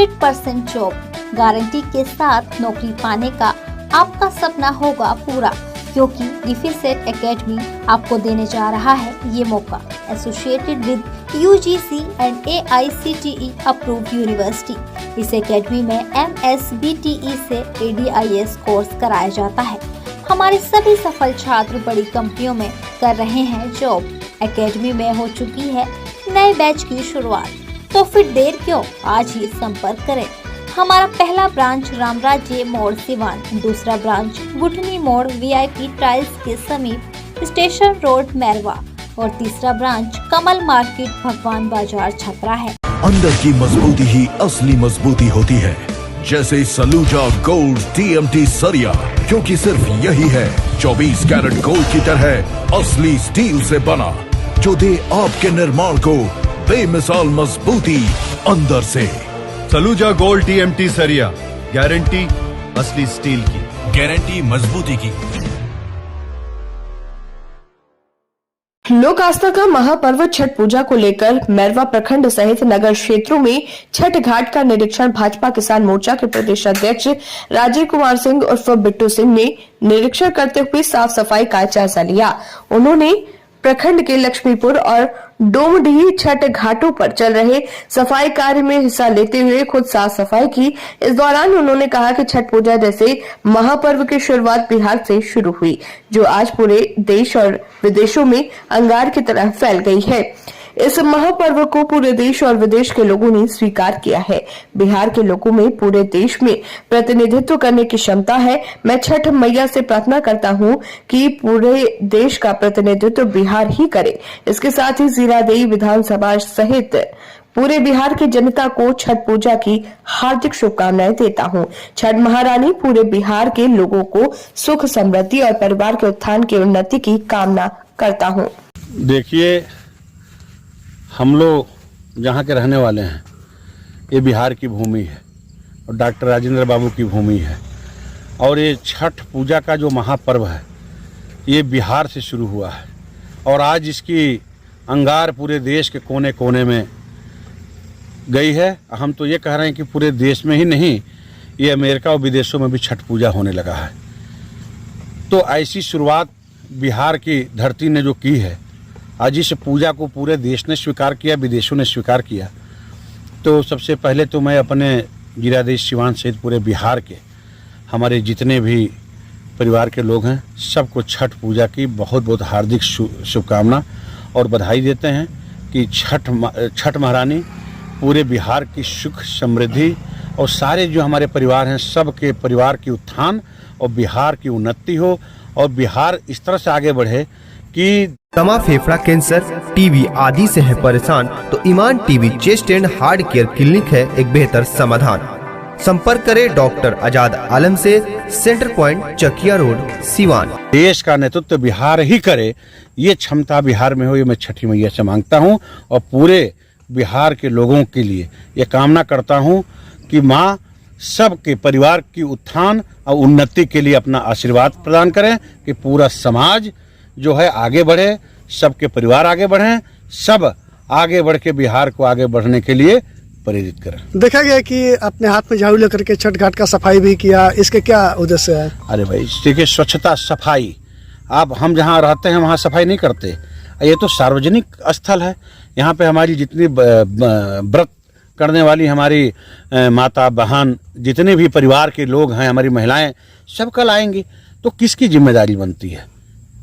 100% job guarantee के साथ नौकरी पाने का आपका सपना होगा पूरा, क्योंकि डिफेसेट एकेडमी आपको देने जा रहा है ये मौका। Associated with UGC and AICTE approved university. इस एकेडमी में MSBTE से ADIS कोर्स कराया जाता है। हमारे सभी सफल छात्र बड़ी कंपनियों में कर रहे हैं जॉब। एकेडमी में हो चुकी है नए बैच की शुरुआत, तो फिर देर क्यों, आज ही संपर्क करें। हमारा पहला ब्रांच रामराज्य मोड़ सिवान, दूसरा ब्रांच गुठनी मोड़ VIP टाइल्स के समीप स्टेशन रोड मैरवा और तीसरा ब्रांच कमल मार्केट भगवान बाजार छपरा है। अंदर की मजबूती ही असली मजबूती होती है, जैसे सलूजा गोल्ड TMT सरिया, क्योंकि सिर्फ यही है 24 कैरेट गोल्ड की तरह असली स्टील से बना, जो दे आपके निर्माण को बेमिसाल मजबूती अंदर से। सलूजा गोल्ड TMT सरिया, गारंटी असली स्टील की, गारंटी मजबूती की। लोक आस्था का महापर्व छठ पूजा को लेकर मैरवा प्रखंड सहित नगर क्षेत्रों में छठ घाट का निरीक्षण भाजपा किसान मोर्चा के प्रदेश अध्यक्ष राजीव कुमार सिंह उर्फ बिट्टू सिंह ने निरीक्षण करते हुए साफ सफाई का जायजा लिया। उन्होंने प्रखंड के लक्ष्मीपुर और डोमडीह छठ घाटों पर चल रहे सफाई कार्य में हिस्सा लेते हुए खुद साफ सफाई की। इस दौरान उन्होंने कहा कि छठ पूजा जैसे महापर्व की शुरुआत बिहार से शुरू हुई, जो आज पूरे देश और विदेशों में अंगार की तरह फैल गई है। इस महापर्व को पूरे देश और विदेश के लोगों ने स्वीकार किया है। बिहार के लोगों में पूरे देश में प्रतिनिधित्व करने की क्षमता है। मैं छठ मैया से प्रार्थना करता हूं कि पूरे देश का प्रतिनिधित्व बिहार ही करे। इसके साथ ही जीरादेई विधानसभा सहित पूरे बिहार की जनता को छठ पूजा की हार्दिक शुभकामनाएं देता हूं। छठ महारानी पूरे बिहार के लोगों को सुख समृद्धि और परिवार के उत्थान की उन्नति की कामना करता हूं। देखिए, हम लोग जहाँ के रहने वाले हैं, ये बिहार की भूमि है और डॉक्टर राजेंद्र बाबू की भूमि है, और ये छठ पूजा का जो महापर्व है ये बिहार से शुरू हुआ है और आज इसकी अंगार पूरे देश के कोने कोने में गई है। हम तो ये कह रहे हैं कि पूरे देश में ही नहीं, ये अमेरिका और विदेशों में भी छठ पूजा होने लगा है। तो ऐसी शुरुआत बिहार की धरती ने जो की है, आज इस पूजा को पूरे देश ने स्वीकार किया, विदेशों ने स्वीकार किया। तो सबसे पहले तो मैं अपने जीरादेई सिवान सहित पूरे बिहार के हमारे जितने भी परिवार के लोग हैं, सबको छठ पूजा की बहुत बहुत हार्दिक शुभकामना और बधाई देते हैं कि छठ महारानी पूरे बिहार की सुख समृद्धि और सारे जो हमारे परिवार हैं, सबके परिवार की उत्थान और बिहार की उन्नति हो और बिहार इस तरह से आगे बढ़े कि दमा, फेफड़ा कैंसर, टीबी आदि से है परेशान तो Iman TB chest and heart care clinic है एक बेहतर समाधान। संपर्क करें डॉक्टर आजाद आलम से, centre point Chakia road Siwan. देश का नेतृत्व बिहार ही करे, ये क्षमता बिहार में हो, ये मैं छठी मैया से मांगता हूँ और पूरे बिहार के लोगों के लिए ये कामना करता हूँ कि माँ सबके परिवार की उत्थान और उन्नति के लिए अपना आशीर्वाद प्रदान करें कि पूरा समाज जो है आगे बढ़े, सबके परिवार आगे बढ़ें, सब आगे बढ़ के बिहार को आगे बढ़ने के लिए प्रेरित करें। देखा गया कि अपने हाथ में झाड़ू लेकर के छठ घाट का सफाई भी किया, इसके क्या उद्देश्य है? अरे भाई देखिए, स्वच्छता सफाई, आप हम जहाँ रहते हैं वहाँ सफाई नहीं करते, ये तो सार्वजनिक स्थल है। यहाँ पे हमारी जितनी व्रत करने वाली हमारी माता बहन, जितने भी परिवार के लोग हैं, हमारी महिलाएं, सब कल आएंगी, तो किसकी जिम्मेदारी बनती है?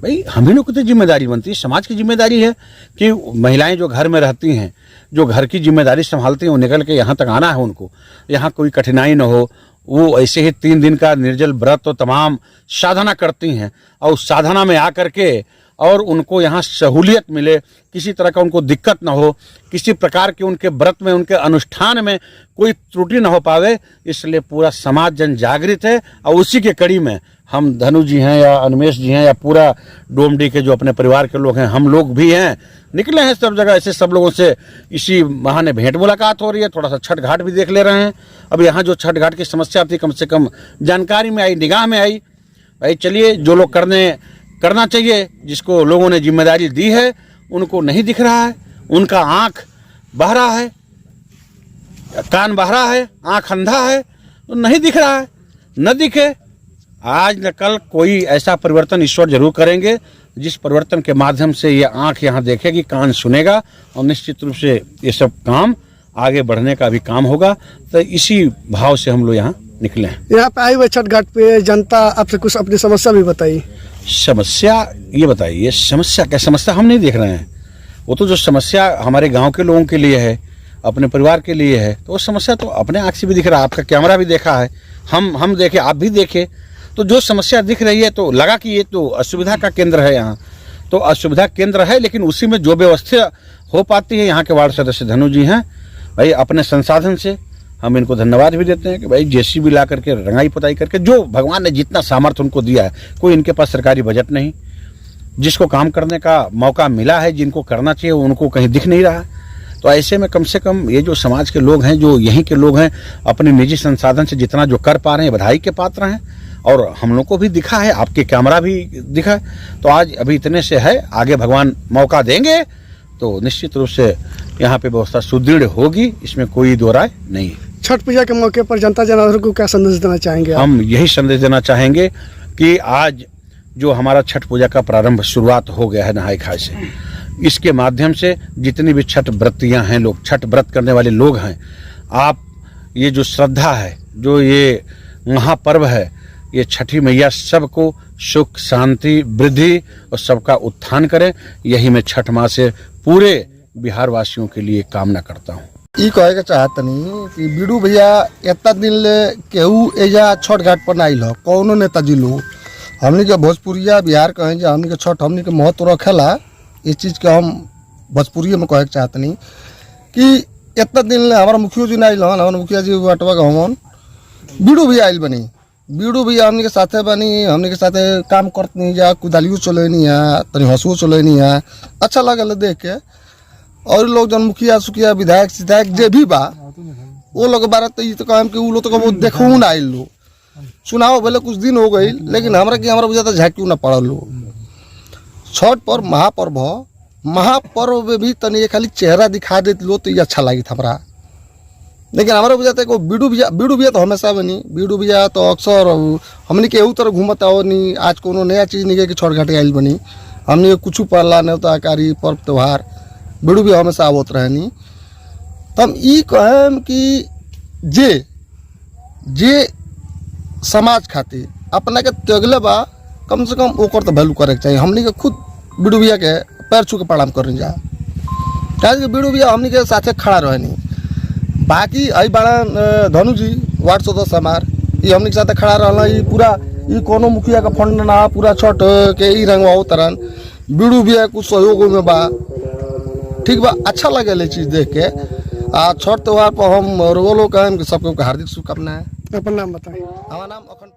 भाई हम ही लोग की तो जिम्मेदारी बनती है, समाज की जिम्मेदारी है कि महिलाएं जो घर में रहती हैं, जो घर की जिम्मेदारी संभालती हैं, वो निकल के यहाँ तक आना है उनको, यहाँ कोई कठिनाई न हो। वो ऐसे ही 3 दिन का निर्जल व्रत और तमाम साधना करती हैं और उस साधना में आकर के और उनको यहाँ सहूलियत मिले, किसी तरह का उनको दिक्कत न हो, किसी प्रकार के उनके व्रत में, उनके अनुष्ठान में कोई त्रुटि न हो पावे, इसलिए पूरा समाज जन जागृत है। और उसी के कड़ी में हम धनु जी हैं या अनमेश जी हैं या पूरा डोमडी के जो अपने परिवार के लोग हैं, हम लोग भी हैं, निकले हैं सब जगह। ऐसे सब लोगों से इसी बहाने भेंट मुलाकात हो रही है, थोड़ा सा छठ घाट भी देख ले रहे हैं। अब यहाँ जो छठ घाट की समस्या थी, कम से कम जानकारी में आई, निगाह में आई। भाई चलिए, जो लोग करना चाहिए, जिसको लोगों ने जिम्मेदारी दी है, उनको नहीं दिख रहा है, उनका आंख बह रहा है। कान बहरा है, आंख अंधा है, तो नहीं दिख रहा है। न दिखे, आज न कल कोई ऐसा परिवर्तन ईश्वर जरूर करेंगे जिस परिवर्तन के माध्यम से ये आंख यहाँ देखेगी, कान सुनेगा और निश्चित रूप से ये सब काम आगे बढ़ने का भी काम होगा। तो इसी भाव से हम लोग यहाँ निकले हैं। यहाँ पे आए हुए छठ घाट पे जनता आपसे कुछ अपनी समस्या भी बताई। समस्या ये बताइए, समस्या क्या? समस्या हम नहीं देख रहे हैं। वो तो जो समस्या हमारे गांव के लोगों के लिए है, अपने परिवार के लिए है, तो वो समस्या तो अपने आँख से भी दिख रहा है। आपका कैमरा भी देखा है, हम देखे, आप भी देखे। तो जो समस्या दिख रही है तो लगा कि ये तो असुविधा का केंद्र है। यहाँ तो असुविधा केंद्र है, लेकिन उसी में जो व्यवस्था हो पाती है, यहाँ के वार्ड सदस्य धनु जी हैं भाई, अपने संसाधन से हम इनको धन्यवाद भी देते हैं कि भाई जेसीबी ला करके रंगाई पुताई करके, जो भगवान ने जितना सामर्थ्य उनको दिया है, कोई इनके पास सरकारी बजट नहीं, जिसको काम करने का मौका मिला है, जिनको करना चाहिए उनको कहीं दिख नहीं रहा। तो ऐसे में कम से कम ये जो समाज के लोग हैं, जो यहीं के लोग हैं, अपने निजी संसाधन से जितना जो कर पा रहे हैं, बधाई के पात्र हैं। और हम लोग को भी दिखा है, आपके कैमरा भी दिखा है। तो आज अभी इतने से है, आगे भगवान मौका देंगे तो निश्चित रूप से यहाँ पे व्यवस्था सुदृढ़ होगी, इसमें कोई दो राय नहीं है। छठ पूजा के मौके पर जनता जनार्दन को क्या संदेश देना चाहेंगे आप? हम यही संदेश देना चाहेंगे कि आज जो हमारा छठ पूजा का प्रारंभ शुरुआत हो गया है नहाय खाए से, इसके माध्यम से जितनी भी छठ व्रतियाँ हैं, लोग छठ व्रत करने वाले लोग हैं, आप ये जो श्रद्धा है, जो ये महापर्व है, ये छठी मैया सबको सुख शांति वृद्धि और सबका उत्थान करें। यही मैं छठ माँ से पूरे बिहार वासियों के लिए कामना करता हूँ। ई कहे के चाहतनी कि बीडू भैया इतना दिन ले केहू एजा छठ घाट पर नहीं लो, कौनो नेताजी लोग हमनी के भोजपुरिया बिहार कहें जे हमनी के छठ हमनी के महत्व रखेला। इस चीज़ के हम भोजपुरिया में कहे के चाहतनी कि इतना दिन ले हमारा मुखिया जी नहीं लन, हमारा मुखिया जी बटवा के हमन बीडू भैया आइल बनी। बीडू भैया हमनी के साथे बनी, हमनी के साथे काम करतनी जा, कुदालियों चलेनी है, तनी हंसुओ चलेनी है, अच्छा लगल देख के। और लोग जन मुखिया सुखिया विधायक सिधायक जे भी बा, वो लोग बारे तो ये तो कहम कि वो लोग तो कबो देखू ना आइल लो, चुनाव भले कुछ दिन हो गई, लेकिन हमरा बुझाता झाँक्यू ना पड़ल लो। छठ पर महापर्व में भी तनी खाली चेहरा दिखा देती लो तो ये अच्छा लगी था हमरा। लेकिन हमारा बुझाता है कि बीडू भैया तो हमेशा बनी, बीडू भैया तो अक्सर हमने के एहू तरह घूमता हो नहीं। आज कोनो नया चीज़ नहीं है कि छठ घाटे आइल बनी, हमने कुछ पड़ला न्योताकारी पर्व त्यौहार बीडू भैया हमेशा आवत रहनी। तो हम ई कहें कि जे समाज खातिर अपना के त्यागले बा, कम से कम ओकर तो वैल्यू करे के चाहिए। हमने के खुद बीडू भैया के पैर छू के प्रणाम करनी जा, क्या बीडू भैया हमने के साथे खड़ा रहनी। बाकी आई बड़ा धनु जी वार्ड सदस्य हमार, ये हमने के साथ खड़ा रहना। ये पूरा ये कोनो मुखिया का फंड ना, पूरा छठ के ई रंगवाओ तरन बीडू भैया कुछ सहयोग में बा, ठीक बा, अच्छा लगे चीज देख के। छठ त्यौहार पर हम रोलो कहें कि सबको हार्दिक शुभकामनाएं। अपना नाम बताएं। हमारा नाम अखंड